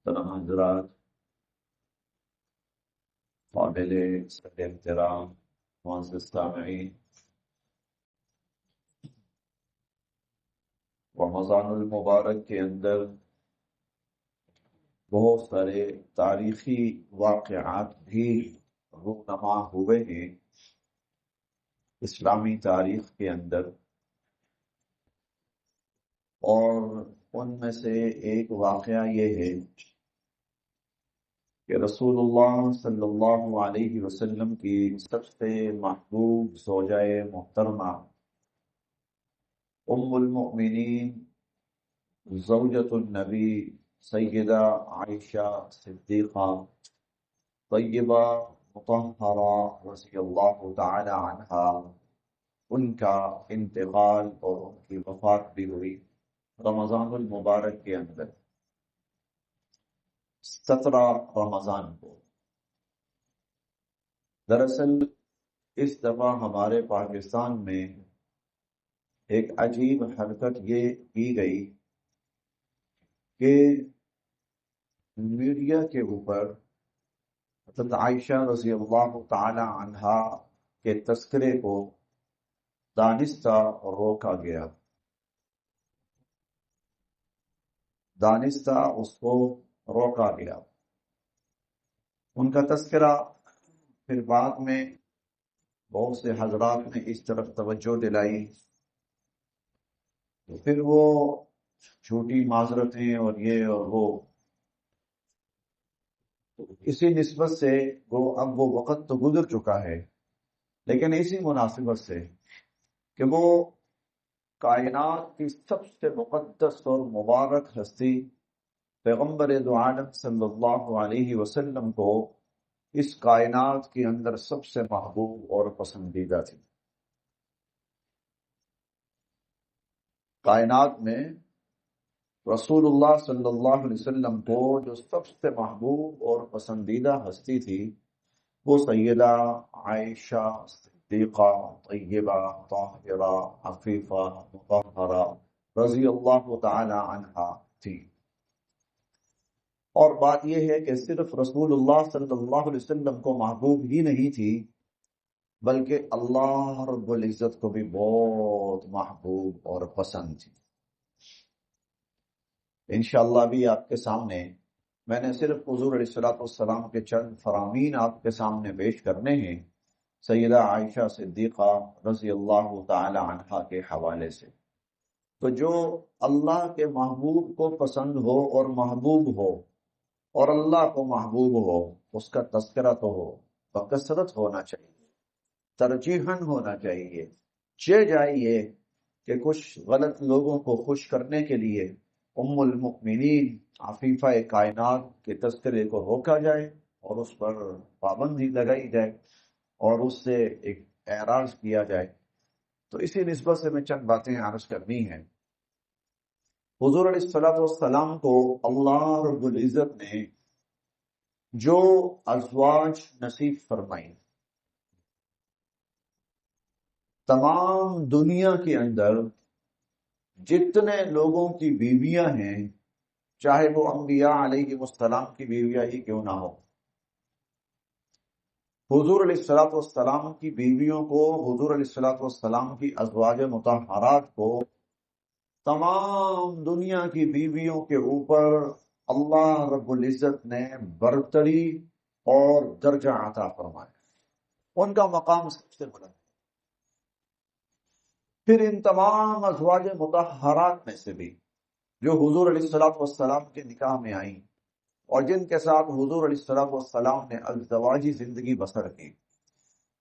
محترم حضرات، قابل احترام معزز سامعین، رمضان المبارک کے اندر بہت سارے تاریخی واقعات بھی رونما ہوئے ہیں اسلامی تاریخ کے اندر، اور ان میں سے ایک واقعہ یہ ہے کہ رسول اللہ صلی اللہ علیہ وسلم کی سب سے محبوب زوجہ محترمہ ام المؤمنین زوجۃ النبی سیدہ عائشہ صدیقہ طیبہ مطہرہ رضی اللہ تعالی عنہا، ان کا انتقال اور ان کی وفات بھی ہوئی رمضان المبارک کے اندر 17 رمضان کو۔ دراصل اس دفعہ ہمارے پاکستان میں ایک عجیب حرکت یہ کی گئی کہ میڈیا کے اوپر حضرت عائشہ رضی اللہ تعالی عنہا کے تذکرے کو دانستہ روکا گیا، دانستہ اس کو روکا گیا۔ ان کا تذکرہ پھر بعد میں بہت سے حضرات نے اس طرف توجہ دلائی، تو پھر وہ جھوٹی معذرتیں اور یہ اور وہ، اسی نسبت سے اب وہ وقت تو گزر چکا ہے، لیکن اسی مناسبت سے کہ وہ کائنات کی سب سے مقدس اور مبارک ہستی پیغمبر دو عالم صلی اللہ علیہ وسلم کو اس کائنات کے اندر سب سے محبوب اور پسندیدہ تھی۔ کائنات میں رسول اللہ صلی اللہ علیہ وسلم کو جو سب سے محبوب اور پسندیدہ ہستی تھی وہ سیدہ عائشہ صدیقہ طیبہ طاہرہ عفیفہ مطہرہ رضی اللہ تعالی عنہا تھی۔ اور بات یہ ہے کہ صرف رسول اللہ صلی اللہ علیہ وسلم کو محبوب ہی نہیں تھی، بلکہ اللہ رب العزت کو بھی بہت محبوب اور پسند تھی۔ انشاءاللہ بھی آپ کے سامنے میں نے صرف حضور علیہ الصلوۃ والسلام کے چند فرامین آپ کے سامنے پیش کرنے ہیں سیدہ عائشہ صدیقہ رضی اللہ تعالی عنہا کے حوالے سے۔ تو جو اللہ کے محبوب کو پسند ہو اور محبوب ہو اور اللہ کو محبوب ہو، اس کا تذکرہ تو ہو بکثرت ہونا چاہیے، ترجیحاً ہونا چاہیے۔ چاہیے کہ کچھ غلط لوگوں کو خوش کرنے کے لیے ام المؤمنین عفیفہ کائنات کے تذکرے کو روکا جائے اور اس پر پابندی لگائی جائے اور اس سے ایک اعراض کیا جائے۔ تو اسی نسبت سے میں چند باتیں عرض کرنی ہیں۔ حضور علیہ الصلوۃ والسلام کو اللہ رب العزت نے جو ازواج نصیب فرمائی، تمام دنیا کے اندر جتنے لوگوں کی بیویاں ہیں، چاہے وہ انبیاء علیہ السلام کی بیویاں ہی کیوں نہ ہو، حضور علیہ الصلوۃ والسلام کی بیویوں کو، حضور علیہ الصلوۃ والسلام کی ازواج مطہرات کو، تمام دنیا کی بیویوں کے اوپر اللہ رب العزت نے برتری اور درجہ عطا فرمایا، ان کا مقام سب سے بلند۔ پھر ان تمام ازواج مطہرات میں سے بھی جو حضور علیہ الصلوۃ والسلام کے نکاح میں آئیں اور جن کے ساتھ حضور علیہ الصلوۃ والسلام نے ازدواجی زندگی بسر کی،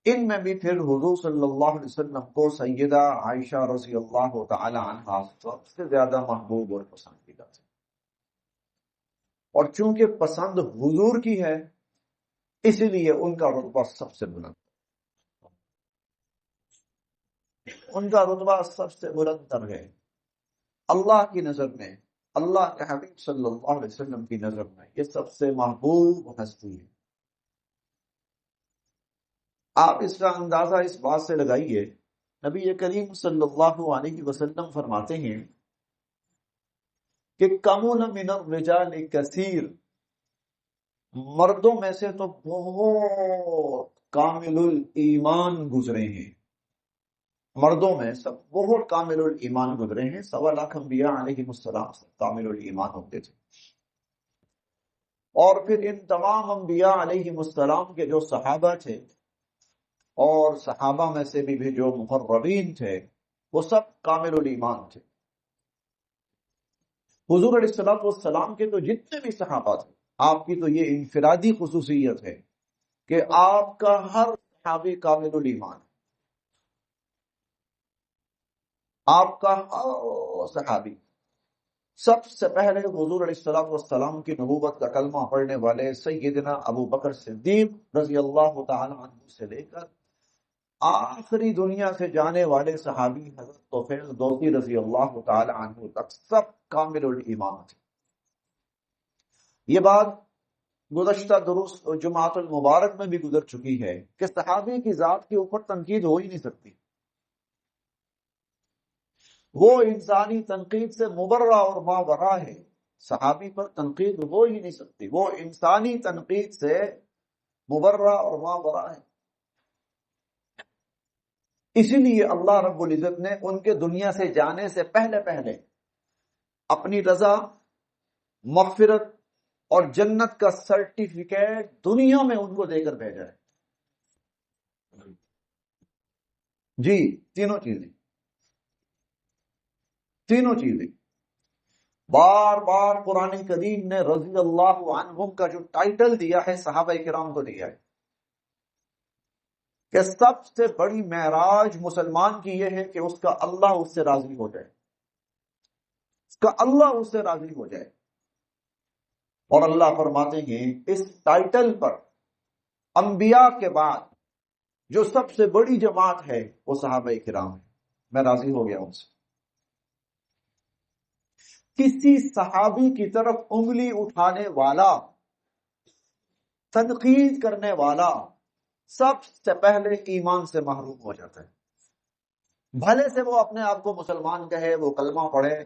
ان میں بھی پھر حضور صلی اللہ علیہ وسلم کو سیدہ عائشہ رضی اللہ تعالی عنہا سب سے زیادہ محبوب اور پسندیدہ تھی، اور چونکہ پسند حضور کی ہے اسی لیے ان کا رتبہ سب سے بلند، ان کا رتبہ سب سے بلند تر ہے اللہ کی نظر میں، اللہ کے حبیب صلی اللہ علیہ وسلم کی نظر میں یہ سب سے محبوب ہستی ہے۔ آپ اس کا اندازہ اس بات سے لگائیے، نبی کریم صلی اللہ علیہ وسلم فرماتے ہیں کہ کمل من الرجال کثیر مردوں میں سے تو بہت کامل الایمان گزرے ہیں، مردوں میں سب بہت کامل الایمان گزرے ہیں، 1.25 انبیاء علیہ السلام کامل الایمان ہوتے تھے۔ اور پھر ان تمام انبیاء علیہ السلام کے جو صحابہ تھے اور صحابہ میں سے بھی جو مقربین تھے وہ سب کامل الایمان تھے۔ حضور علیہ السلام کے تو جتنے بھی صحابہ تھے، آپ کی تو یہ انفرادی خصوصیت ہے کہ آپ کا ہر صحابی کامل الایمان ہے، آپ کا ہر صحابی۔ سب سے پہلے حضور علیہ السلام کی نبوت کا کلمہ پڑھنے والے سیدنا ابو بکر صدیق رضی اللہ تعالی عنہ سے لے کر آخری دنیا سے جانے والے صحابی حضرت طفیل دوسی رضی اللہ تعالی عنہ تک سب کامل الایمان تھے۔ یہ بات گزشتہ دروس جمعۃ المبارک میں بھی گزر چکی ہے کہ صحابی کی ذات کے اوپر تنقید ہو ہی نہیں سکتی، وہ انسانی تنقید سے مبرہ اور ماورا ہے، صحابی پر تنقید ہو ہی نہیں سکتی، وہ انسانی تنقید سے مبرہ اور ماورا ہے۔ اسی لیے اللہ رب العزت نے ان کے دنیا سے جانے سے پہلے پہلے اپنی رضا، مغفرت اور جنت کا سرٹیفکیٹ دنیا میں ان کو دے کر بھیجا ہے۔ جی، تینوں چیزیں بار بار قرآن کریم نے رضی اللہ عنہم کا جو ٹائٹل دیا ہے صحابہ کرام کو دیا ہے کہ سب سے بڑی معراج مسلمان کی یہ ہے کہ اس کا اللہ اس سے راضی ہو جائے، اس کا اللہ اس سے راضی ہو جائے۔ اور اللہ فرماتے ہیں اس ٹائٹل پر انبیاء کے بعد جو سب سے بڑی جماعت ہے وہ صحابہ کرام ہے، میں راضی ہو گیا ان سے۔ کسی صحابی کی طرف انگلی اٹھانے والا، تنقید کرنے والا سب سے پہلے ایمان سے محروم ہو جاتا ہے، بھلے سے وہ اپنے آپ کو مسلمان کہے، وہ کلمہ پڑھے،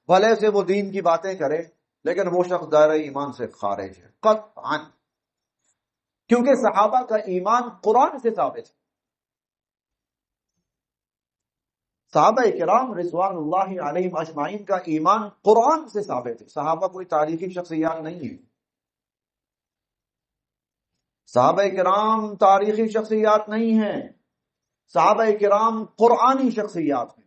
بھلے سے وہ دین کی باتیں کرے، لیکن وہ شخص دائرہ ایمان سے خارج ہے قطعاً، کیونکہ صحابہ کا ایمان قرآن سے ثابت ہے۔ صحابہ کرام رضوان اللہ علیہم اجمعین کا ایمان قرآن سے ثابت ہے، صحابہ کوئی تاریخی شخصیات نہیں ہے، صحابہ کرام تاریخی شخصیات نہیں ہیں، صحابہ کرام قرآنی شخصیات ہیں۔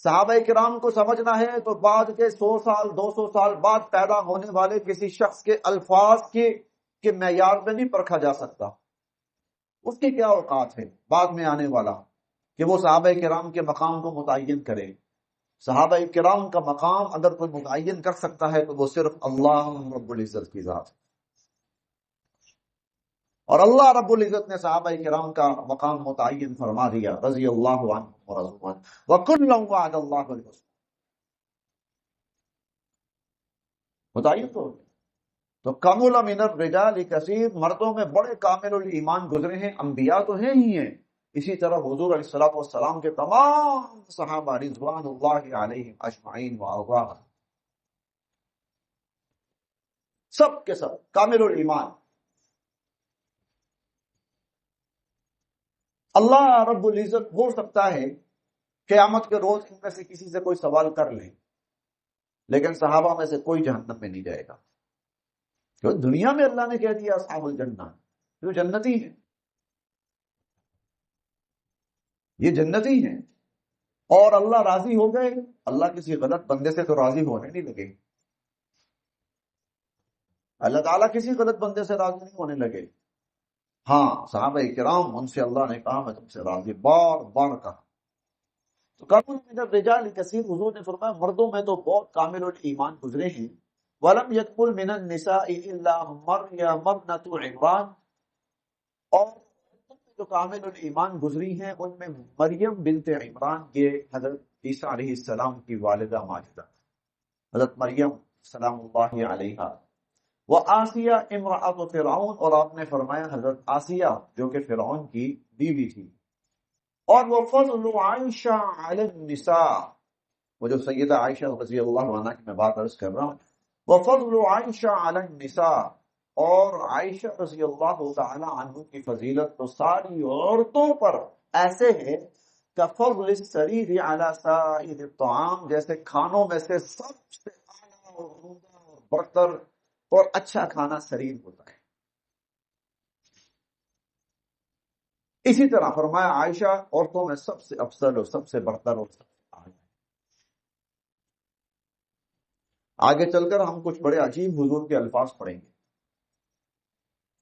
صحابہ کرام کو سمجھنا ہے تو بعد کے 100 سال 200 سال بعد پیدا ہونے والے کسی شخص کے الفاظ کے معیار میں نہیں پرکھا جا سکتا، اس کی کیا اوقات ہے بعد میں آنے والا کہ وہ صحابہ کرام کے مقام کو متعین کرے۔ صحابہ کرام کا مقام اگر کوئی متعین کر سکتا ہے تو وہ صرف اللہ رب العزت کی ذات ہے، اور اللہ رب العزت نے صحابہ کرام کا مقام متعین فرما دیا، رضی اللہ عنہ ورضوا عنہ وَكُلًّا وَعَدَ اللَّهُ الْحُسْنَى، متعین تو کمل من الرجال کثیر، مردوں میں بڑے کامل الایمان گزرے ہیں، انبیاء تو ہیں ہی ہیں، اسی طرح حضور علیہ السلام کے تمام صحابہ رضوان اللہ علیہم اجمعین وارضاہم سب کے سب کامل الایمان۔ اللہ رب العزت ہو سکتا ہے قیامت کے روز ان میں سے کسی سے کوئی سوال کر لے، لیکن صحابہ میں سے کوئی جہنم میں نہیں جائے گا، کیونکہ دنیا میں اللہ نے کہہ دیا اصحاب الجنہ، جو جنتی ہیں، یہ جنتی ہیں، اور اللہ راضی ہو گئے۔ اللہ کسی غلط بندے سے تو راضی ہونے نہیں لگے، اللہ تعالیٰ کسی غلط بندے سے راضی نہیں ہونے لگے۔ ہاں صحابہ کرام، ان سے اللہ نے کہا میں تم سے راضی، بار بار کہا۔ تو کامل من الرجال کثیر، حضور نے فرمایا مردوں میں تو بہت کامل الایمان گزرے ہیں۔ وَلَمْ يَكْمُلْ مِنَ النِّسَاءِ إِلَّا مَرْيَمَ ابْنَتُ عِمْرَانَ، اور جو کامل الایمان گزری ہیں ان میں مریم بنت عمران، یہ حضرت عیسیٰ علیہ السلام کی والدہ ماجدہ حضرت مریم سلام اللہ علیہا، وہ آسیہ امرأۃ فرعون، اور آپ نے فرمایا حضرت آسیہ جو کہ فرعون کی بیوی تھی، اور وہ فضل عائشہ علی النساء، وہ جو سیدہ عائشہ رضی اللہ عنہا کی میں بات عرض کر رہا ہوں، وہ فضل عائشہ علی النساء، اور عائشہ رضی اللہ تعالی عنہ کی فضیلت تو ساری عورتوں پر ایسے ہے کفضل السریر علی سائر الطعام، جیسے کھانوں میں سے سب سے اعلیٰ اور عمدہ اور برتر اور اچھا کھانا سریر ہوتا ہے۔ اسی طرح فرمایا عائشہ عورتوں میں سب سے افضل اور سب سے برتر اور سب سے اعلیٰ۔ آگے چل کر ہم کچھ بڑے عجیب حضور کے الفاظ پڑھیں گے۔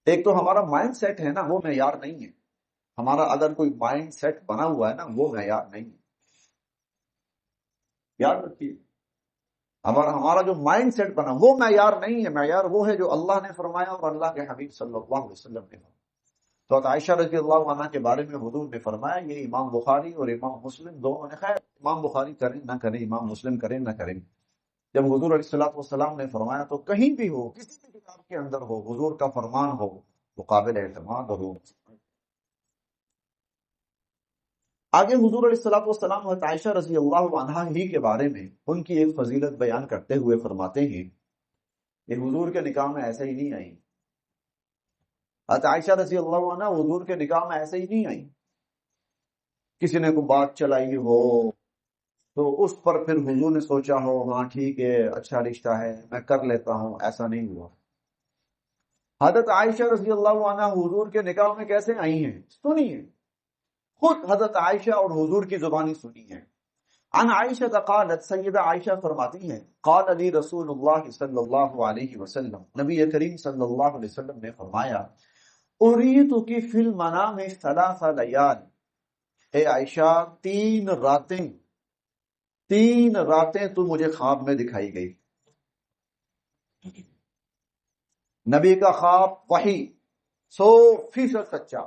ایک تو ہمارا مائنڈ سیٹ ہے نا، وہ معیار نہیں ہے۔ ہمارا اگر کوئی مائنڈ سیٹ بنا ہوا ہے نا، وہ معیار نہیں ہے، یاد رکھیے۔ ہمارا جو مائنڈ سیٹ بنا وہ معیار نہیں ہے، معیار وہ ہے جو اللہ نے فرمایا اور اللہ کے حبیب صلی اللہ علیہ وسلم نے فرمایا۔ تو عائشہ رضی اللہ عنہ کے بارے میں حضور نے فرمایا، یہ امام بخاری اور امام مسلم دونوں نے، خیر امام بخاری کریں نہ کریں، امام مسلم کریں نہ کریں، جب حضور علیہ الصلوۃ والسلام نے فرمایا تو کہیں بھی ہو، کسی بھی کتاب کے اندر ہو، حضور کا فرمان ہو، وہ قابل اعتماد ہو۔ آگے حضور علیہ الصلوۃ والسلام حضرت عائشہ رضی اللہ عنہا ہی کے بارے میں ان کی ایک فضیلت بیان کرتے ہوئے فرماتے ہیں کہ حضور کے نکاح میں ایسے ہی نہیں آئی۔ حضرت عائشہ رضی اللہ عنہ حضور کے نکاح میں ایسے ہی نہیں آئی، کسی نے کوئی بات چلائی ہو تو اس پر پھر حضور نے سوچا ہو ہاں ٹھیک ہے اچھا رشتہ ہے میں کر لیتا ہوں، ایسا نہیں ہوا۔ حضرت عائشہ رضی اللہ عنہ حضور کے نکاح میں کیسے آئی ہیں سنیے، خود حضرت عائشہ اور حضور کی زبانی سنی ہے۔ عن عائشہ قالت، سیدہ عائشہ فرماتی ہیں، قال علی رسول اللہ صلی اللہ علیہ وسلم، نبی کریم صلی اللہ علیہ وسلم نے فرمایا، اریتک فی المنام ثلاث لیال، اے عائشہ تین راتیں تو مجھے خواب میں دکھائی گئی۔ نبی کا خواب وحی 100% سچا،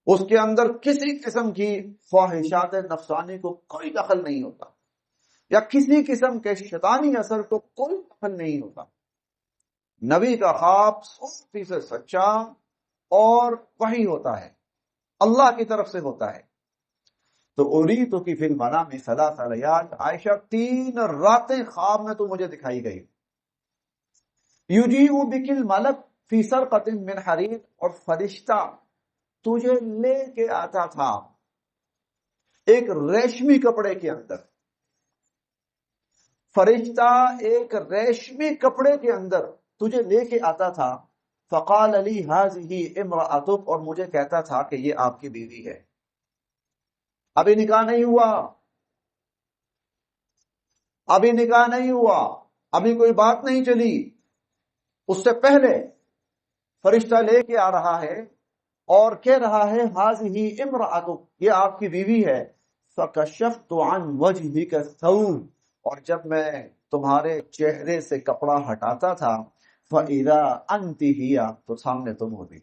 اس کے اندر کسی قسم کی خواہشات نفسانی کو کوئی دخل نہیں ہوتا، یا کسی قسم کے شیطانی اثر کو کوئی دخل نہیں ہوتا۔ نبی کا خواب 100% سچا اور وحی ہوتا ہے، اللہ کی طرف سے ہوتا ہے۔ تو اریتو کی فی المنام ثلاث لیال، عائشہ 3 راتیں خواب میں تو مجھے دکھائی گئی۔ یجیء بک الملک فی سرقۃ من حریر، اور فرشتہ تجھے لے کے آتا تھا ایک ریشمی کپڑے کے اندر، فرشتہ ایک ریشمی کپڑے کے اندر تجھے لے کے آتا تھا۔ فقال لی ہذہ امرأتک، اور مجھے کہتا تھا کہ یہ آپ کی بیوی ہے۔ ابھی نکاح نہیں ہوا، ابھی کوئی بات نہیں چلی، اس سے پہلے فرشتہ لے کے آ رہا ہے اور کہہ رہا ہے ہذہ امرأتک، یہ آپ کی بیوی ہے۔ فکشفت عن وجہک الثوب، اور جب میں تمہارے چہرے سے کپڑا ہٹاتا تھا، فَإِذَا أَنْتِ هِيَ، تو سامنے تم ہوتی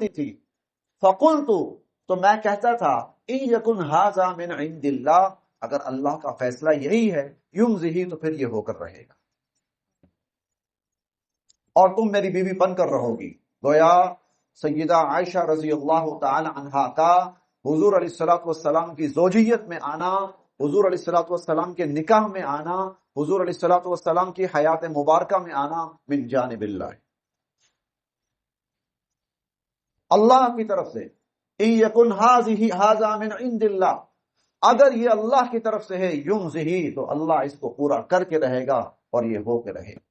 تھی، فَقُلْتُ، تو میں کہتا تھا، إِن يَكُنْ هَذَا مِنْ عِنْدِ اللَّهِ، اگر اللہ کا فیصلہ یہی ہے، يُمْزِهِ، تو پھر یہ ہو کر رہے گا اور تم میری بیوی بن کر رہو گی۔ گویا سیدہ عائشہ رضی اللہ تعالی عنہا کا حضور علیہ الصلوۃ والسلام کی زوجیت میں آنا، حضور علیہ الصلوۃ والسلام کے نکاح میں آنا، حضور علیہ الصلوۃ والسلام کی حیات مبارکہ میں آنا، من جانب اللہ، اللہ کی طرف سے۔ ان یکن ھذا من عند اللہ، اگر یہ اللہ کی طرف سے ہے، یمزہ، تو اللہ اس کو پورا کر کے رہے گا اور یہ ہو کے رہے گا۔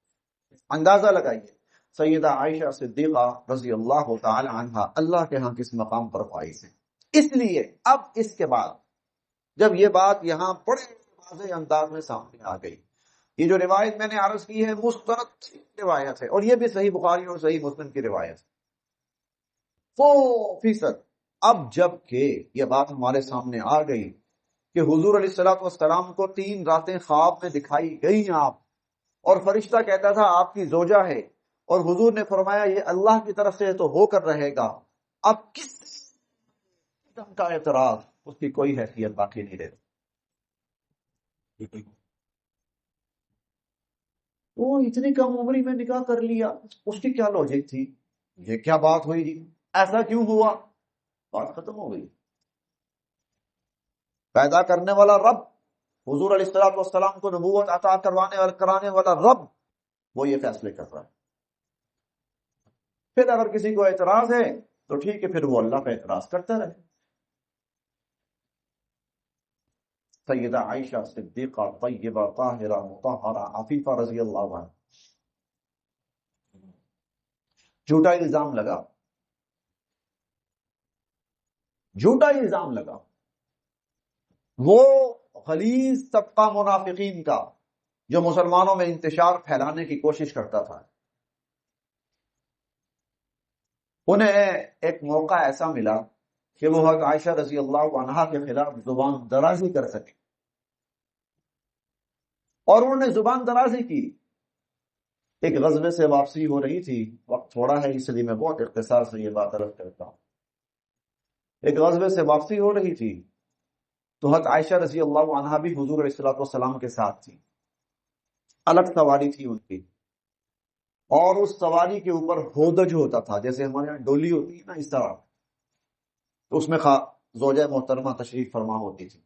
اندازہ لگائیے سیدہ عائشہ صدیقہ رضی اللہ تعالی عنہا اللہ کے ہاں کس مقام پر فائز ہیں۔ اس لیے اب اس کے بعد جب یہ بات یہاں بڑے واضح انداز میں سامنے آ گئی، یہ جو روایت میں نے عرض کی ہے مستند روایت ہے، اور یہ بھی صحیح بخاری اور صحیح مسلم کی روایت ہے 100%۔ اب جب کہ یہ بات ہمارے سامنے آ گئی کہ حضور علیہ الصلوۃ والسلام کو 3 راتیں خواب میں دکھائی گئی آپ، اور فرشتہ کہتا تھا آپ کی زوجہ ہے، اور حضور نے فرمایا یہ اللہ کی طرف سے تو ہو کر رہے گا، اب کس قسم کا اعتراض، اس کی کوئی حیثیت باقی نہیں رہتی۔ وہ اتنی کم عمری میں نکاح کر لیا، اس کی کیا لوجک تھی، یہ کیا بات ہوئی جی، ایسا کیوں ہوا، بات ختم ہو گئی۔ پیدا کرنے والا رب حضور علیہ الصلوۃ والسلام کو نبوت عطا کروانے اور کرانے والا رب وہ یہ فیصلے کر رہا ہے. پھر اگر کسی کو اعتراض ہے تو ٹھیک ہے، پھر وہ اللہ پہ اعتراض کرتا رہے. سیدہ عائشہ صدیقہ طیبہ طاہرہ مطہرہ عفیفہ رضی اللہ عنہ، جھوٹا الزام لگا، جھوٹا الزام لگا. وہ غلیظ طبقہ منافقین کا جو مسلمانوں میں انتشار پھیلانے کی کوشش کرتا تھا، انہیں ایک موقع ایسا ملا کہ وہ حضرت عائشہ رضی اللہ عنہا کے خلاف زبان درازی کر سکے، اور انہوں نے زبان درازی کی. ایک غزوے سے واپسی ہو رہی تھی، وقت تھوڑا ہے اس لیے میں بہت اختصار سے یہ بات عرض کرتا ہوں. ایک غزوے سے واپسی ہو رہی تھی تو حضرت عائشہ رضی اللہ عنہا بھی حضور علیہ الصلوۃ والسلام کے ساتھ تھی. الگ سواری تھی ان کی، اور اس سواری کے اوپر ہودج ہوتا تھا، جیسے ہمارے یہاں ڈولی ہوتی ہے نا اس طرح، تو اس میں زوجہ محترمہ تشریف فرما ہوتی تھی.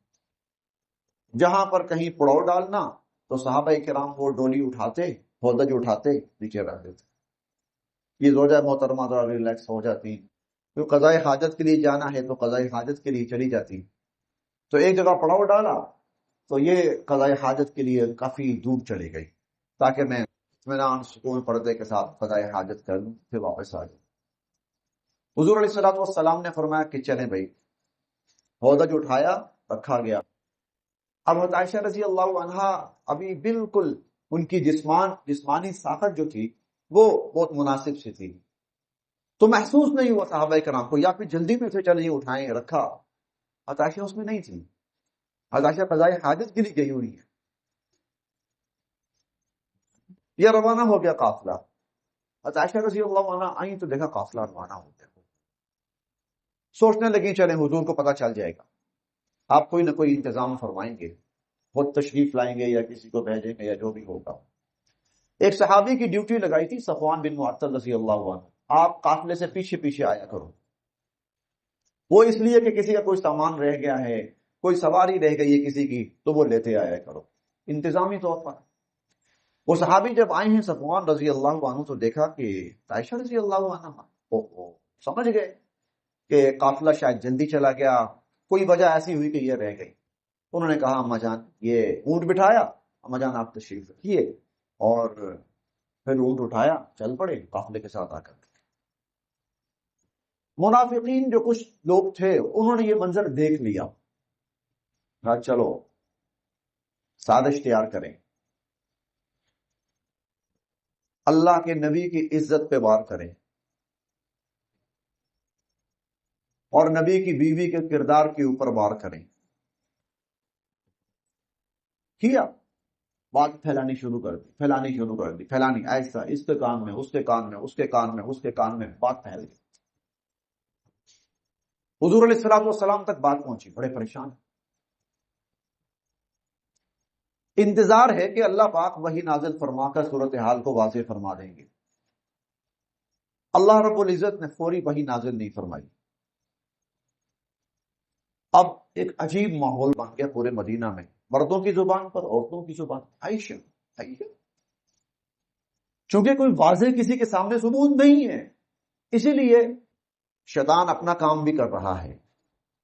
جہاں پر کہیں پڑاؤ ڈالنا تو صحابہ کرام وہ ڈولی اٹھاتے، ہودج اٹھاتے نیچے رکھ دیتے. یہ زوجہ محترمہ ذرا ریلیکس ہو جاتی، تو قضائے حاجت کے لیے جانا ہے تو قضائے حاجت کے لیے چلی جاتی. تو ایک جگہ پڑاؤ ڈالا تو یہ قضائے حاجت کے لیے کافی دور چلی گئی تاکہ میں اطمینان سکون پردے کے ساتھ قضائے حاجت کر لوں پھر واپس آ جاؤں. حضور علیہ الصلوۃ والسلام نے فرمایا کہ چلیں بھائی. ہودج اٹھایا، رکھا گیا. اب حضرت عائشہ رضی اللہ عنہا ابھی بالکل ان کی جسمانی ساخت جو تھی وہ بہت مناسب سی تھی، تو محسوس نہیں ہوا صحابہ کرام کو، یا پھر جلدی میں سے چلے اٹھائیں رکھا. حضرت عائشہ اس میں نہیں تھی. حضرت عائشہ قضائے حاجت کے لیے گئی ہوئی ہے. یہ روانہ ہو گیا قافلہ. حضرت عائشہ رضی اللہ عنہ آئیں تو دیکھا قافلہ روانہ ہو گیا. سوچنے لگی چلیں حضور کو پتہ چل جائے گا، آپ کوئی نہ کوئی انتظام فرمائیں گے، خود تشریف لائیں گے یا کسی کو بھیجیں گے یا جو بھی ہوگا. ایک صحابی کی ڈیوٹی لگائی تھی، صفوان بن معطل رضی اللہ عنہ، آپ قافلے سے پیچھے پیچھے آیا کرو. وہ اس لیے کہ کسی کا کوئی سامان رہ گیا ہے، کوئی سواری رہ گئی ہے کسی کی، تو وہ لیتے آیا کرو انتظامی طور پر. وہ صحابی جب آئے ہیں صفوان رضی اللہ عنہ تو دیکھا کہ عائشہ رضی اللہ عنہ سمجھ گئے کہ قافلہ شاید جلدی چلا گیا، کوئی وجہ ایسی ہوئی کہ یہ رہ گئی. انہوں نے کہا اما جان، یہ اونٹ بٹھایا، اما جان آپ تشریف رکھیے، اور پھر اونٹ اٹھایا، چل پڑے قافلے کے ساتھ آ کر. منافقین جو کچھ لوگ تھے انہوں نے یہ منظر دیکھ لیا، کہا چلو سازش تیار کریں، اللہ کے نبی کی عزت پہ وار کریں اور نبی کی بیوی کے کردار کے اوپر وار کریں. کیا بات پھیلانی شروع کر دی، پھیلانی ایسا، اس کے کان میں، اس کے کان میں، اس کے کان میں، اس کے کان میں، بات پھیل گئی. حضور علیہ الصلوۃ والسلام تک بات پہنچی، بڑے پریشان. انتظار ہے کہ اللہ پاک وحی نازل فرما کر صورتحال کو واضح فرما دیں گے. اللہ رب العزت نے فوری وحی نازل نہیں فرمائی. اب ایک عجیب ماحول بن گیا پورے مدینہ میں، مردوں کی زبان پر، عورتوں کی زبان عائشہ. چونکہ کوئی واضح کسی کے سامنے ثبوت نہیں ہے، اسی لیے شیطان اپنا کام بھی کر رہا ہے.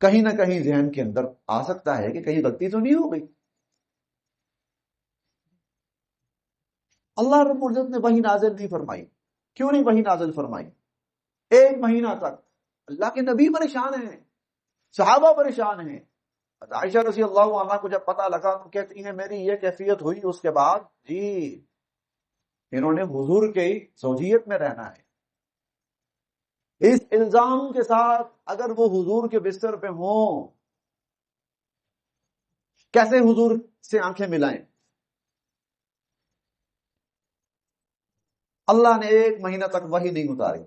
کہیں نہ کہیں ذہن کے اندر آ سکتا ہے کہ کہیں غلطی تو نہیں ہو گئی. اللہ رب العزت نے وحی نازل نہیں فرمائی. کیوں نہیں وحی نازل فرمائی؟ 1 مہینہ تک اللہ کے نبی پریشان ہیں، صحابہ پریشان ہیں. عائشہ رضی اللہ عنہ کو جب پتہ لگا تو کہتی ہیں میری یہ کیفیت ہوئی اس کے بعد، جی انہوں نے حضور کی زوجیت میں رہنا ہے. اس الزام کے ساتھ اگر وہ حضور کے بستر پہ ہوں، کیسے حضور سے آنکھیں ملائیں؟ اللہ نے 1 مہینہ تک وحی نہیں اتاری.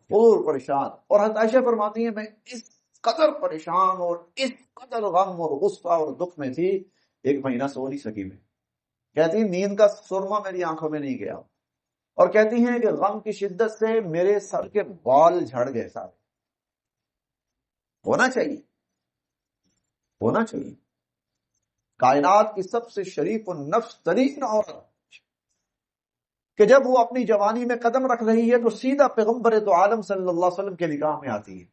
حضور پریشان، اور حضرت عائشہ فرماتی ہیں میں اس قدر پریشان اور اس قدر غم اور غصہ اور دکھ میں تھی، 1 مہینہ سو نہیں سکی میں. کہتی نیند کا سرما میری آنکھوں میں نہیں گیا، اور کہتی ہیں کہ غم کی شدت سے میرے سر کے بال جھڑ گئے سارے. ہونا چاہیے. کائنات کی سب سے شریف النفس ترین عورت، کہ جب وہ اپنی جوانی میں قدم رکھ رہی ہے تو سیدھا پیغمبر تو عالم صلی اللہ علیہ وسلم کے نگاہ میں آتی ہے.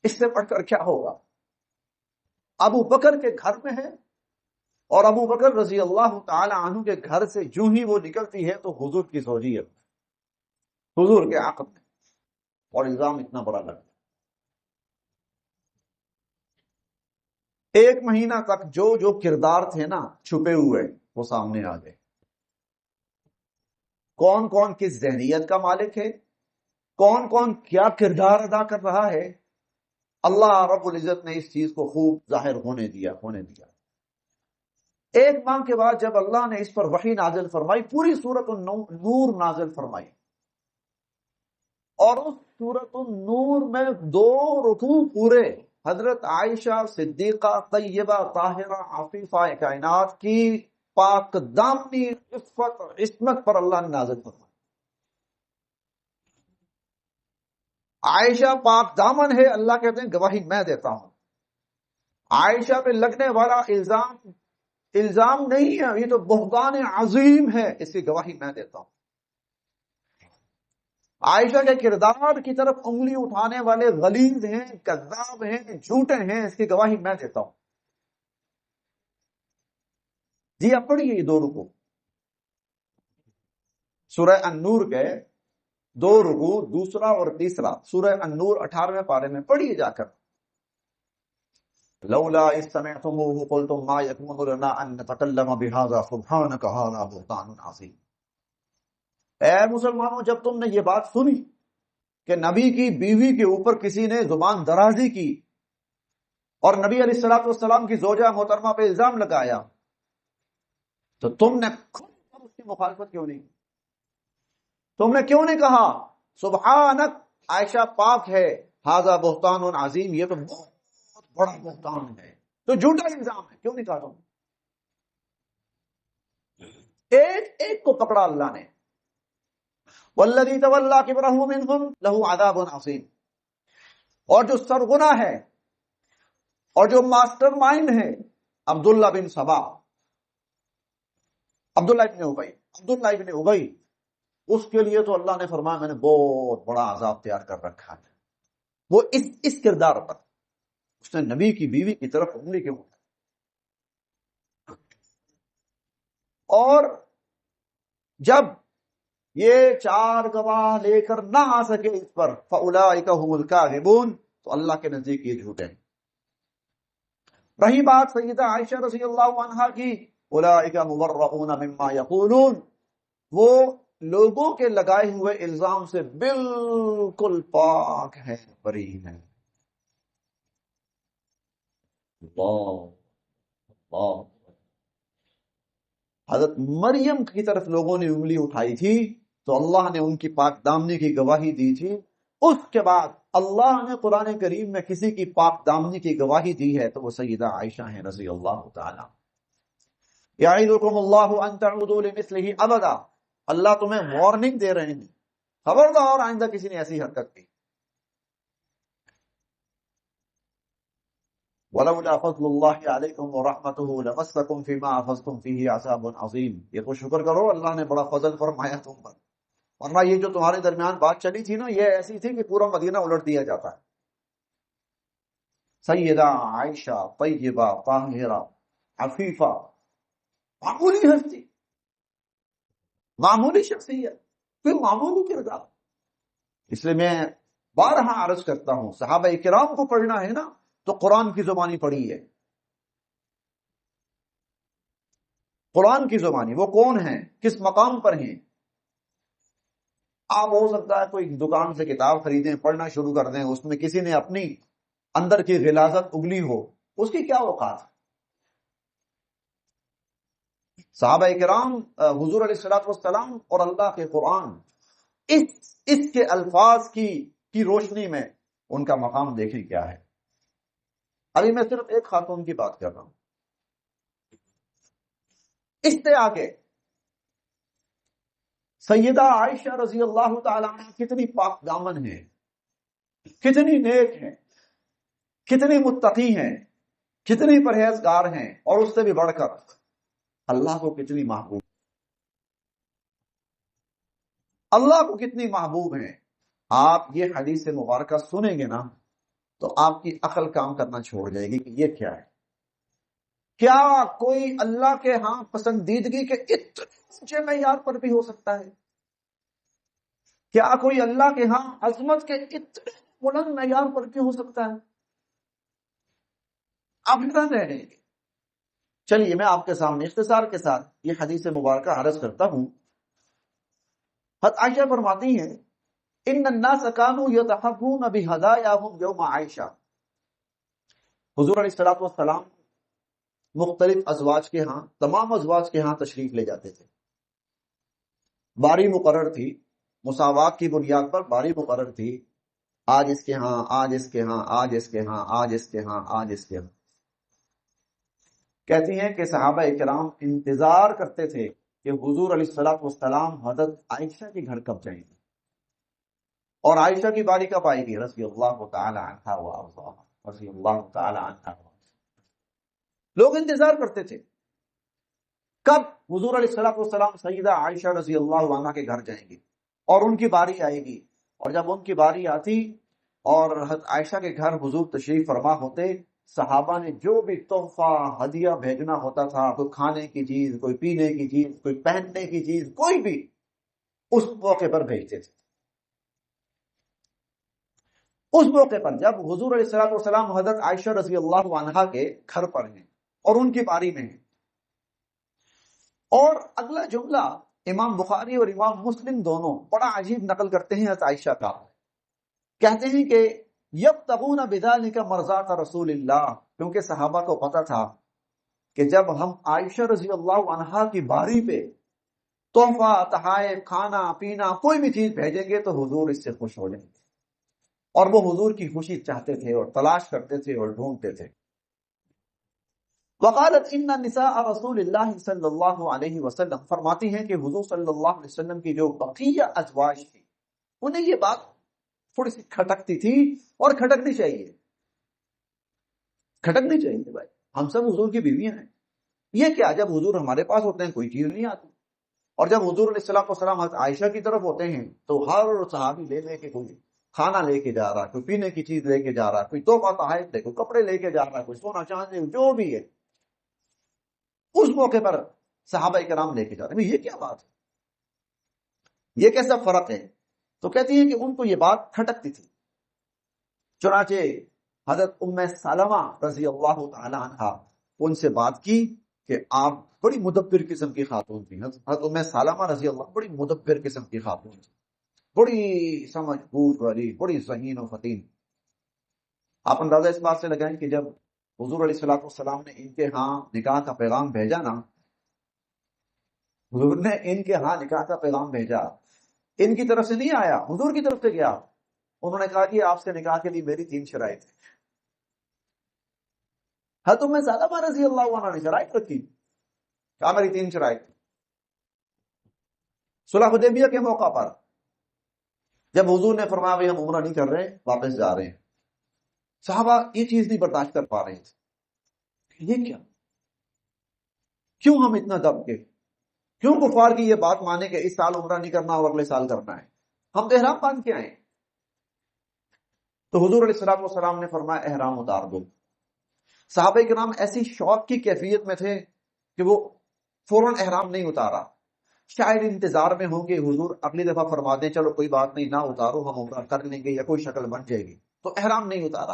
اس سے بڑھ کر کیا ہوگا؟ ابو بکر کے گھر میں ہے، اور ابو بکر رضی اللہ تعالی عنہ کے گھر سے جو ہی وہ نکلتی ہے تو حضور کی زوجیت، حضور کے عقد میں، اور الزام اتنا بڑا لگتا. 1 مہینہ تک جو کردار تھے نا چھپے ہوئے وہ سامنے آ گئے. کون کون کس ذہنیت کا مالک ہے، کون کون کیا کردار ادا کر رہا ہے، اللہ رب العزت نے اس چیز کو خوب ظاہر ہونے دیا. 1 ماہ کے بعد جب اللہ نے اس پر وحی نازل فرمائی، پوری سورۃ النور نازل فرمائی، اور اس سورۃ النور میں 2 رکوع پورے حضرت عائشہ صدیقہ طیبہ طاہرہ عفیفہ کائنات کی پاک دامنی عفت اور عصمت پر اللہ نے نازل فرمائی. عائشہ پاک دامن ہے، اللہ کہتے ہیں گواہی میں دیتا ہوں. عائشہ پہ لگنے والا الزام نہیں ہے، یہ تو بہتان عظیم ہے، اس کی گواہی میں دیتا ہوں. عائشہ کے کردار کی طرف انگلی اٹھانے والے غلیظ ہیں، کذاب ہیں، جھوٹے ہیں، اس کی گواہی میں دیتا ہوں. جی اب پڑھیے یہ 2 رکوع، سورہ النور کے 2 رکوع، دوسرا اور تیسرا، سورہ النور 18ویں پارے میں پڑھیے جا کر. لولا اذ سمعتموه قلتم ما يكون لنا ان نتكلم بهذا سبحانك هذا بهتان عظیم. اے مسلمانوں، جب تم نے یہ بات سنی کہ نبی کی بیوی کے اوپر کسی نے زبان درازی کی اور نبی علیہ الصلوۃ والسلام کی زوجہ محترمہ پہ الزام لگایا، تو تم نے کھل کر اس کی مخالفت کیوں نہیں؟ تم نے کیوں نہیں کہا سبحانک، عائشہ پاک ہے، ھذا بہتان عظیم، یہ تو بہت بڑا بہتان ہے، تو جھوٹا الزام ہے، کیوں نہیں کہا تم؟ ایک کو پکڑا اللہ نے. والذی تولی کبرہ منہم لہ عذاب عظیم. اور جو سرغنہ ہے اور جو ماسٹر مائنڈ ہے عبداللہ بن سبا، عبداللہ ابن ابی، اس کے لیے تو اللہ نے فرمایا میں نے بہت بڑا عذاب تیار کر رکھا ہے. وہ اس کردار پر اس نے نبی کی بیوی کی طرف انگلی کیوں اٹھائی. اور جب یہ 4 گواہ لے کر نہ آ سکے اس پر، فَأُولَٰئِكَ هُمُ الْكَاذِبُونَ، تو اللہ کے نزدیک یہ جھوٹے ہیں. رہی بات سیدہ عائشہ رضی اللہ عنہا کی، أُولَٰئِكَ مُبَرَّؤُونَ مِمَّا يَقُولُونَ، وہ لوگوں کے لگائے ہوئے الزام سے بالکل پاک ہیں، بری ہیں. اللہ. حضرت مریم کی طرف لوگوں نے انگلی اٹھائی تھی تو اللہ نے ان کی پاک دامنی کی گواہی دی تھی. اس کے بعد اللہ نے قرآن کریم میں کسی کی پاک دامنی کی گواہی دی ہے تو وہ سیدہ عائشہ ہیں رضی اللہ تعالی. یعظکم اللہ ان تعودوا لمثلہ ابدا، اللہ تمہیں وارننگ دے رہے ہیں، خبردار آئندہ کسی نے ایسی حرکت کی. وَلَوْلَا فَضْلُ اللَّهِ عَلَيْكُمْ وَرَحْمَتُهُ لَمَسَّكُمْ فِي مَا أَخَذْتُمْ فِيهِ عَذَابٌ عَظِيمٌ. یہ تو شکر کرو اللہ نے بڑا فضل فرمایا تم پر، ورنہ یہ جو تمہارے درمیان بات چلی تھی نا، یہ ایسی تھی کہ پورا مدینہ الٹ دیا جاتا ہے. سیدہ عائشہ طیبہ طاہرہ عفیفہ، معمولی ہستی، معمولی شخصیت، پھر معمولی کردار. اس لیے میں بارہا عرض کرتا ہوں، صحابہ کرام کو پڑھنا ہے نا تو قرآن کی زبانی پڑھی ہے. قرآن کی زبانی، وہ کون ہیں، کس مقام پر ہیں. آپ ہو سکتا ہے کوئی دکان سے کتاب خریدیں، پڑھنا شروع کر دیں، اس میں کسی نے اپنی اندر کی غلاظت اگلی ہو، اس کی کیا اوقات. صحابہ کرام حضور علیہ الصلوۃ والسلام اور اللہ کے قرآن، اس کے الفاظ کی روشنی میں ان کا مقام دیکھیں کیا ہے. ابھی میں صرف ایک خاتون کی بات کر رہا ہوں. اس سے آگے سیدہ عائشہ رضی اللہ تعالی عنہ کتنی پاک دامن ہیں، کتنی نیک ہیں، کتنی متقی ہیں. کتنی پرہیزگار ہیں، اور اس سے بھی بڑھ کر اللہ کو کتنی محبوب، اللہ کو کتنی محبوب ہیں۔ آپ یہ حدیث مبارکہ سنیں گے نا تو آپ کی عقل کام کرنا چھوڑ جائے گی کہ یہ کیا ہے۔ کیا کوئی اللہ کے ہاں پسندیدگی کے اتنے اونچے معیار پر بھی ہو سکتا ہے؟ کیا کوئی اللہ کے ہاں عظمت کے اتنے بلند معیار پر بھی ہو سکتا ہے؟ آپ حیران رہ جائیں گے۔ چلیے میں آپ کے سامنے اختصار کے ساتھ یہ حدیث مبارکہ عرض کرتا ہوں۔ حضرت عائشہ فرماتی ہیں ان الناس كانوا يتحفون بهداياهم يوم عائشہ، حضور علیہ الصلوۃ والسلام مختلف ازواج کے ہاں، تمام ازواج کے ہاں تشریف لے جاتے تھے۔ باری مقرر تھی، مساوات کی بنیاد پر باری مقرر تھی، آج اس کے ہاں، آج اس کے ہاں، آج اس کے ہاں، آج اس کے ہاں، آج اس کے ہاں۔ کہتی ہیں کہ صحابہ کرام انتظار کرتے تھے کہ حضور علیہ الصلوۃ والسلام حضرت عائشہ کے گھر کب جائیں گے، اور عائشہ کی باری کب آئے گی، رضی اللہ تعالی عنہا وارضاہا، رضی اللہ تعالی عنہا۔ لوگ انتظار کرتے تھے کب حضور علیہ الصلوۃ والسلام سیدہ عائشہ رضی اللہ عنہا کے گھر جائیں گے اور ان کی باری آئے گی۔ اور جب ان کی باری آتی اور حضرت عائشہ کے گھر حضور تشریف فرما ہوتے، صحابہ نے جو بھی تحفہ ہدیہ بھیجنا ہوتا تھا، کوئی کھانے کی چیز، کوئی پینے کی چیز، کوئی پہننے کی چیز، کوئی بھی، اس موقع پر بھیجتے تھے۔ اس موقع پر جب حضور علیہ الصلوۃ والسلام حضرت عائشہ رضی اللہ عنہا کے گھر پر ہیں اور ان کی باری میں ہیں، اور اگلا جملہ امام بخاری اور امام مسلم دونوں بڑا عجیب نقل کرتے ہیں حضرت عائشہ کا۔ کہتے ہیں کہ یبتغون بذلک مرضات رسول اللہ، کیونکہ صحابہ کو پتا تھا کہ جب ہم عائشہ رضی اللہ عنہا کی باری پہ تحفہ، تحائف، کھانا پینا، کوئی بھی چیز بھیجیں گے تو حضور اس سے خوش ہو جائیں گے، اور وہ حضور کی خوشی چاہتے تھے اور تلاش کرتے تھے اور ڈھونڈتے تھے۔ وقالت ان نساء رسول اللہ صلی اللہ علیہ وسلم، فرماتی ہیں کہ حضور صلی اللہ علیہ وسلم کی جو بقیہ ازواج تھی، انہیں یہ بات تھوڑی سی کھٹکتی تھی، اور کھٹکنی چاہیے، کھٹکنی چاہیے بھائی، ہم سب حضور کی بیویاں ہیں۔ یہ کیا، جب حضور ہمارے پاس ہوتے ہیں کوئی چیز نہیں آتی، اور جب حضور علیہ السلام والسلام حضرت عائشہ کی طرف ہوتے ہیں تو ہر صحابی لے لے کے کوئی کھانا لے کے جا رہا، کوئی پینے کی چیز لے کے جا رہا، کوئی تحفہ تحائف لے، کوئی کپڑے لے کے جا رہا، کوئی سونا چاندی جو بھی ہے، اس موقع پر صحابہ کرام لے کے جا رہے ہیں۔ یہ کیا بات ہے، یہ کیسا فرق ہے؟ تو کہتی ہیں کہ ان کو یہ بات کھٹکتی تھی۔ چنانچہ حضرت ام سلمہ رضی اللہ تعالی عنہا ان سے بات کی کہ آپ بڑی مدبر قسم کی خاتون تھی۔ حضرت ام سلمہ رضی اللہ بڑی مدبر قسم کی خاتون تھی، بڑی سمجھ بوجھ والی، بڑی ذہین و فطین۔ آپ اندازہ اس بات سے لگائیں کہ جب حضور علیہ الصلوۃ والسلام نے ان کے ہاں نکاح کا پیغام بھیجا نا، حضور نے ان کے ہاں نکاح کا پیغام بھیجا، ان کی طرف سے نہیں آیا، حضور کی طرف سے گیا۔ انہوں نے کہا کہ آپ سے نکاح کے لیے میری 3 شرائط ہیں۔ حضرت ام سلمہ رضی اللہ عنہ نے شرائط رکھی، کہا میری 3 شرائط۔ صلح حدیبیہ کے موقع پر جب حضور نے فرمایا بھائی ہم عمرہ نہیں کر رہے، واپس جا رہے ہیں، صحابہ یہ چیز نہیں برداشت کر پا رہے تھے، یہ کیا، کیوں ہم اتنا دب کے، کیوں کفار کی یہ بات مانے کہ اس سال عمرہ نہیں کرنا اور اگلے سال کرنا ہے، ہم تو احرام باندھ کے آئے۔ تو حضور علیہ الصلوۃ والسلام نے فرمایا احرام اتار دو۔ صحابہ کرام ایسی شوق کی کیفیت میں تھے کہ وہ فوراً احرام نہیں اتارا، شاید انتظار میں ہوں کہ حضور اگلی دفعہ فرما دیں چلو کوئی بات نہیں، نہ اتارو، ہم عمرہ کر لیں گے یا کوئی شکل بن جائے گی، تو احرام نہیں اتارا۔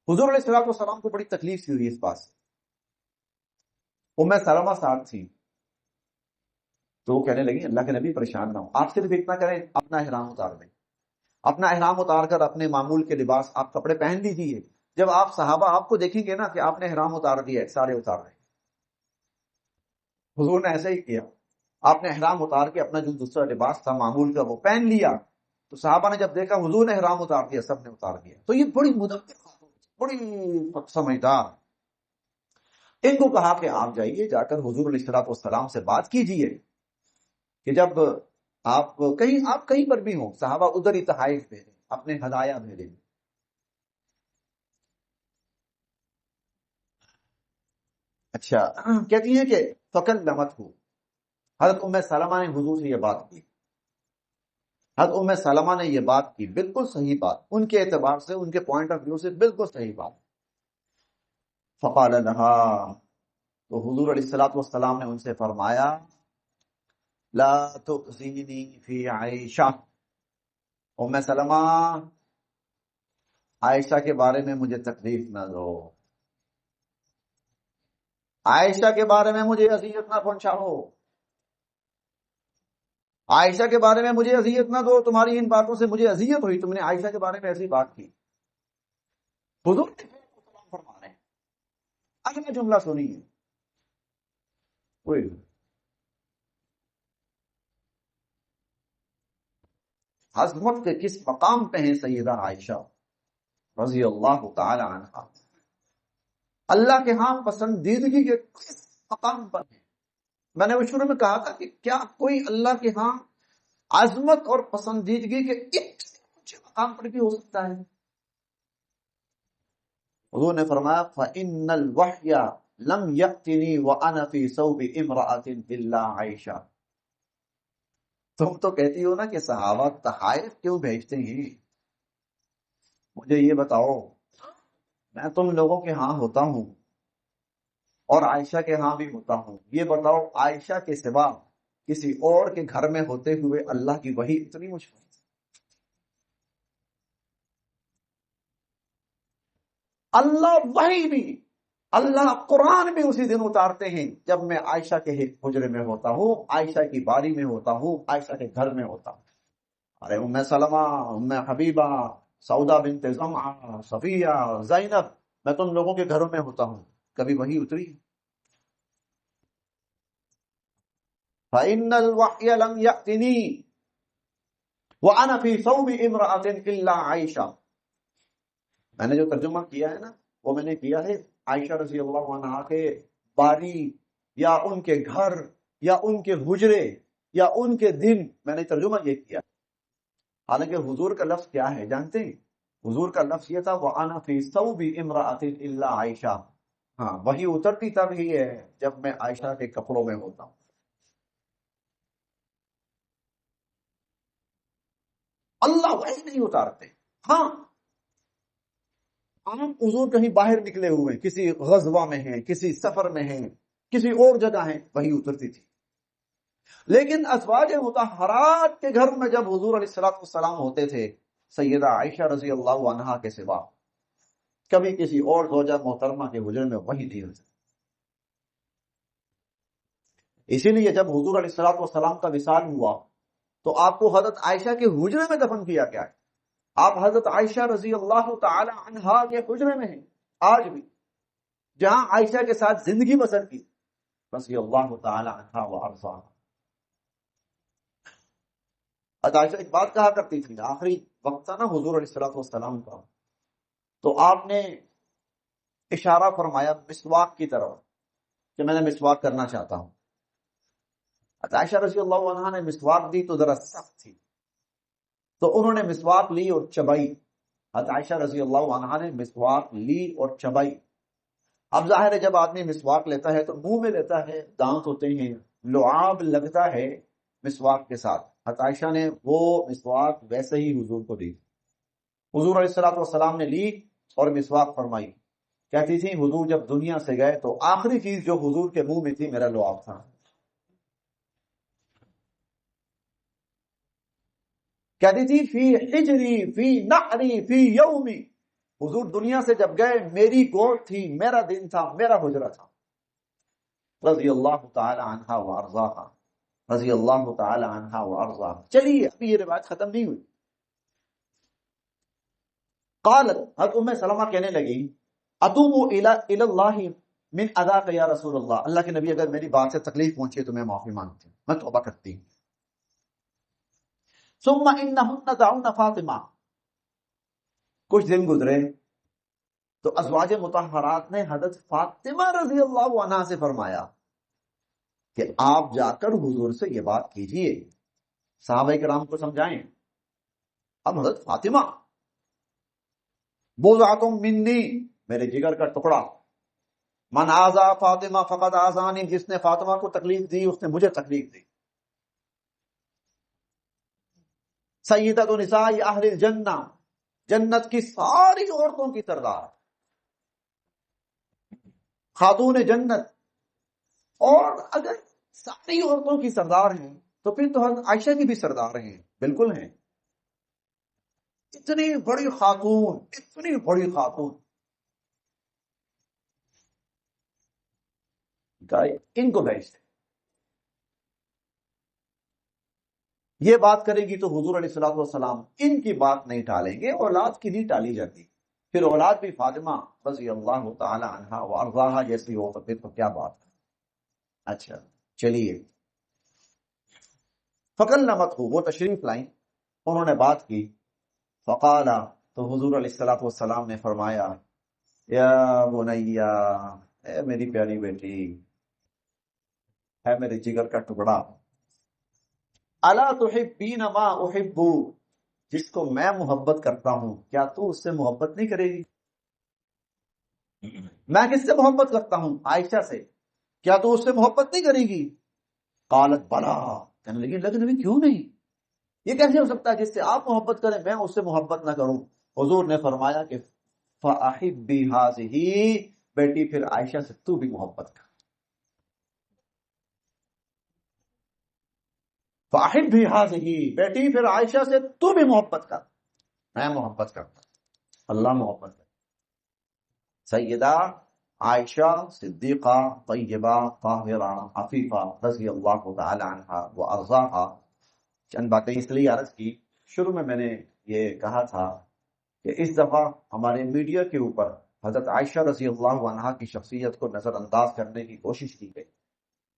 حضور علیہ الصلوۃ والسلام کو بڑی تکلیف سی ہوئی اس بات سے۔ ام سلمہ ساتھ تھی تو وہ کہنے لگی اللہ کے نبی پریشان نہ ہو، آپ صرف اتنا کریں اپنا احرام اتار دیں، اپنا احرام اتار کر اپنے معمول کے لباس آپ کپڑے پہن لیجیے، جب آپ صحابہ آپ کو دیکھیں گے نا کہ آپ نے احرام اتار دیا ہے، سارے اتار رہے ہیں۔ حضور نے ایسا ہی کیا، آپ نے احرام اتار کے اپنا جو دوسرا لباس تھا معمول کا وہ پہن لیا، تو صحابہ نے جب دیکھا حضور نے احرام اتار دیا، سب نے اتار دیا۔ تو یہ بڑی مدبر خاتون، بڑی سمجھدار، ان کو کہا کہ آپ جائیے، جا کر حضور علیہ الصلوۃ والسلام سے بات کیجیے کہ جب آپ کہیں پر بھی ہوں، صحابہ ادھر ہی تحائف بھیجیں، اپنے ہدایہ بھیجیں۔ اچھا، کہتی ہیں کہ فکلمت ہو، حضرت ام سلمہ نے حضور سے یہ بات کی. حضرت ام سلمہ نے یہ بات کی، بالکل صحیح بات، ان کے اعتبار سے، ان کے پوائنٹ آف ویو سے بالکل صحیح بات. فقال لها، تو حضور علیہ الصلوۃ والسلام نے ان سے فرمایا لا تؤذینی فی عائشہ، ام سلمہ عائشہ کے بارے میں مجھے تکلیف نہ دو، عائشہ کے بارے میں مجھے اذیت نہ پہنچاؤ، عائشہ کے بارے میں مجھے اذیت نہ دو، تمہاری ان باتوں سے مجھے اذیت ہوئی، تم نے عائشہ کے بارے میں ایسی بات کی. حضور فرما رہے ہیں، اگلا جملہ سنیے. کوئی عظمت کے کس مقام پہ ہیں سیدہ عائشہ رضی اللہ تعالی عنہا، اللہ کے ہاں پسندیدگی کے کس مقام پر ہیں. میں نے وہ شروع میں کہا تھا کہ کیا کوئی اللہ کے ہاں عظمت اور پسندیدگی کے اس اونچے مقام پر بھی ہو سکتا ہے؟ حضور نے فرمایا فَإِنَّ الْوَحْيَ لَمْ يَأْتِنِي وَأَنَا فِي ثَوْبِ امْرَأَةٍ إِلَّا عَائِشَةٍ. تم تو کہتی ہو نا کہ صحابہ تحائف کیوں بھیجتے ہیں، مجھے یہ بتاؤ، میں تم لوگوں کے ہاں ہوتا ہوں اور عائشہ کے ہاں بھی ہوتا ہوں، یہ بتاؤ عائشہ کے سوا کسی اور کے گھر میں ہوتے ہوئے اللہ کی وحی اتنی مشکل؟ اللہ وحی بھی، اللہ قرآن بھی اسی دن اتارتے ہیں جب میں عائشہ کے حجرے میں ہوتا ہوں، عائشہ کی باری میں ہوتا ہوں، عائشہ کے گھر میں ہوتا ہوں. ارے ام سلمہ، ام حبیبہ، سودا بنت زمعہ، صفیہ، زینب، میں تم لوگوں کے گھروں میں ہوتا ہوں، کبھی وحی اتری؟ فَإِنَّ الْوَحْيَ لَمْ يَأْتِنِي وَأَنَا فِي ثَوْبِ امْرَأَةٍ إِلَّا عَائِشَةٍ. میں نے جو ترجمہ کیا ہے نا، وہ میں نے کیا ہے عائشہ رضی اللہ عنہا کے باری یا ان کے گھر یا ان کے حجرے یا ان کے دن، میں نے ترجمہ یہ کیا. حالانکہ حضور کا لفظ کیا ہے جانتے ہیں؟ حضور کا لفظ یہ تھا وَأَنَا فِي ثَوْبِ امْرَأَةٍ إِلَّا عَائِشَةٍ. ہاں، وہی اترتی تب ہی ہے جب میں عائشہ کے کپڑوں میں ہوتا ہوں. اللہ وہی نہیں اتارتے. ہاں، عام حضور کہیں باہر نکلے ہوئے، کسی غزوہ میں ہیں، کسی سفر میں ہیں، کسی اور جگہ ہیں، وہی اترتی تھی. لیکن ازواج مطہرات کے گھر میں جب حضور علیہ الصلوۃ والسلام ہوتے تھے، سیدہ عائشہ رضی اللہ عنہا کے سوا کبھی کسی اور زوجہ محترمہ کے حجرے میں وہی نہیں ہوتے. اسی لیے جب حضور علیہ الصلوۃ والسلام کا وصال ہوا تو آپ کو حضرت عائشہ کے حجرے میں دفن کیا گیا ہے. آپ حضرت عائشہ رضی اللہ تعالی عنہا کے حجرے میں ہیں آج بھی، جہاں عائشہ کے ساتھ زندگی بسر کی رضی اللہ تعالی عنہا وارضاہا. حضرت عائشہ ایک بات کہا کرتی تھی، آخری وقت تھا نا حضور علیہ الصلوۃ والسلام کا، تو آپ نے اشارہ فرمایا مسواک کی طرف کہ میں نے مسواک کرنا چاہتا ہوں. حضرت عائشہ رضی اللہ عنہا نے مسواک دی تو ذرا سخت تھی، تو انہوں نے مسواک لی اور چبائی. حضرت عائشہ رضی اللہ عنہا نے مسواک لی اور چبائی. اب ظاہر ہے جب آدمی مسواک لیتا ہے تو منہ میں لیتا ہے، دانت ہوتے ہیں، لعاب لگتا ہے مسواک کے ساتھ. حضرت عائشہ نے وہ مسواک ویسے ہی حضور کو دی. حضور علیہ الصلوۃ والسلام نے لی اور مسواک فرمائی. کہتی تھی حضور جب دنیا سے گئے تو آخری چیز جو حضور کے منہ میں تھی میرا لعاب تھا. کہتی تھی فی حجری فی نحری فی یومی، حضور دنیا سے جب گئے میری گود تھی، میرا دن تھا، میرا حجرہ تھا. رضی اللہ تعالی عنہا وارضاہا، رضی اللہ تعالی عنہا وارضاہا. چلیے ابھی یہ روایت ختم نہیں ہوئی. قالت، حضرت ام سلمہ کہنے لگی اتوب الی اللہ من اذاک یا رسول اللہ، اللہ کے نبی اگر میری بات سے تکلیف پہنچے تو میں معافی مانگتی ہوں، میں توبہ کرتی ہوں. ثم انہن دعون فاطمہ، کچھ دن گزرے تو ازواج مطہرات نے حضرت فاطمہ رضی اللہ عنہا سے فرمایا کہ آپ جا کر حضور سے یہ بات کیجئے، صحابہ کرام کو سمجھائیں. اب حضرت فاطمہ بضعۃ منی، میرے جگر کا ٹکڑا، من آزا فاطمہ فقد آزانی، جس نے فاطمہ کو تکلیف دی اس نے مجھے تکلیف دی. سیدۃ نساء اہل الجنہ، جنت کی ساری عورتوں کی سردار، خاتون جنت. اور اگر ساری عورتوں کی سردار ہیں تو پھر تو حضرت عائشہ کی بھی سردار ہیں، بالکل ہیں. اتنی بڑی خاتون، اتنی بڑی خاتون، ان کو بھیجتے. یہ بات کرے گی تو حضور علیہ الصلوۃ والسلام ان کی بات نہیں ٹالیں گے، اولاد کی نہیں ٹالی جاتی. پھر اولاد بھی فاطمہ رضی اللہ تعالی عنہا و ارضاہا جیسی ہو تو پھر تو کیا بات ہے. اچھا چلیے، فکلمتہ، وہ تشریف لائیں، انہوں نے بات کی. فقال، تو حضور علیہ الصلوۃ والسلام نے فرمایا، یا بنیا، اے میری پیاری بیٹی، ہے میرے جگر کا ٹکڑا، الا تحبین ما احب، جس کو میں محبت کرتا ہوں کیا تو اس سے محبت نہیں کرے گی؟ میں کس سے محبت کرتا ہوں؟ عائشہ سے. کیا تو اس سے محبت نہیں کرے گی؟ قالت بلا، کہنے لگی لیکن ابھی کیوں نہیں، یہ کیسے ہو سکتا ہے جس سے آپ محبت کریں میں اس سے محبت نہ کروں؟ حضور نے فرمایا کہ فاحبی ہذہ، بیٹی پھر عائشہ سے تو بھی محبت کر. فاحبی ہذہ، بیٹی پھر عائشہ سے تو بھی محبت کر. میں محبت کرتا ہوں، اللہ محبت کرتا. سیدہ عائشہ صدیقہ طیبہ طاہرہ عفیفہ رضی اللہ تعالی عنہا و ارضاہا. چند باتیں اس لیے عرض کی، شروع میں نے یہ کہا تھا کہ اس دفعہ ہمارے میڈیا کے اوپر حضرت عائشہ رضی اللہ عنہا کی شخصیت کو نظر انداز کرنے کی کوشش کی گئی،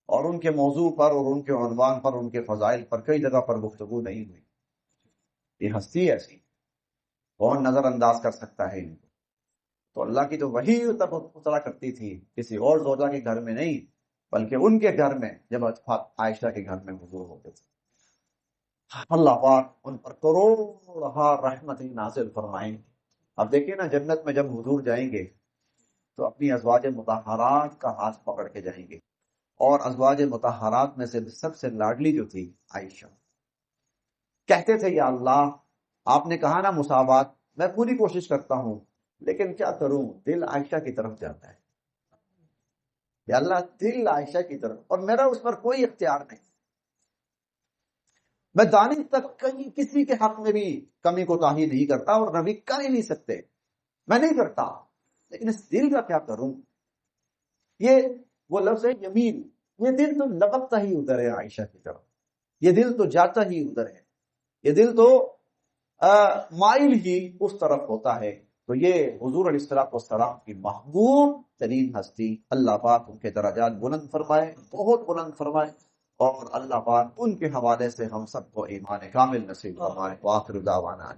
اور ان کے موضوع پر اور ان کے عنوان پر، ان کے فضائل پر کئی جگہ پر گفتگو نہیں ہوئی. یہ ہستی ایسی، کون نظر انداز کر سکتا ہے ان کو؟ تو اللہ کی تو وحی تب اترا کرتی تھی، کسی اور زوجہ کے گھر میں نہیں، بلکہ ان کے گھر میں، جب عائشہ کے گھر میں حضور ہوتے تھے. اللہ پاک ان پر کروڑہا رحمتیں نازل فرمائیں. اب دیکھیں نا، جنت میں جب حضور جائیں گے تو اپنی ازواج مطہرات کا ہاتھ پکڑ کے جائیں گے، اور ازواج مطہرات میں سے سب سے لاڈلی جو تھی عائشہ. کہتے تھے یا اللہ، آپ نے کہا نا مساوات، میں پوری کوشش کرتا ہوں لیکن کیا کروں، دل عائشہ کی طرف جاتا ہے. یا اللہ، دل عائشہ کی طرف، اور میرا اس پر کوئی اختیار نہیں. میں دانش تک کسی کے حق میں بھی کمی کوتاہی نہیں کرتا، اور نبی کر ہی نہیں سکتے، میں نہیں کرتا. لیکن اس دل کا کیا کروں؟ یہ وہ لفظ ہے یمین، یہ دل تو لپکتا ہی ادھر ہے عائشہ کی طرف، یہ دل تو جاتا ہی ادھر ہے، یہ دل تو مائل ہی اس طرف ہوتا ہے. تو یہ حضور علیہ الصلوۃ والسلام کی محبوب ترین ہستی، اللہ پاک ان کے درجات بلند فرمائے، بہت بلند فرمائے، اور اللہ پاک ان کے حوالے سے ہم سب کو ایمان کامل نصیب فرمائے. وآخر دعوانا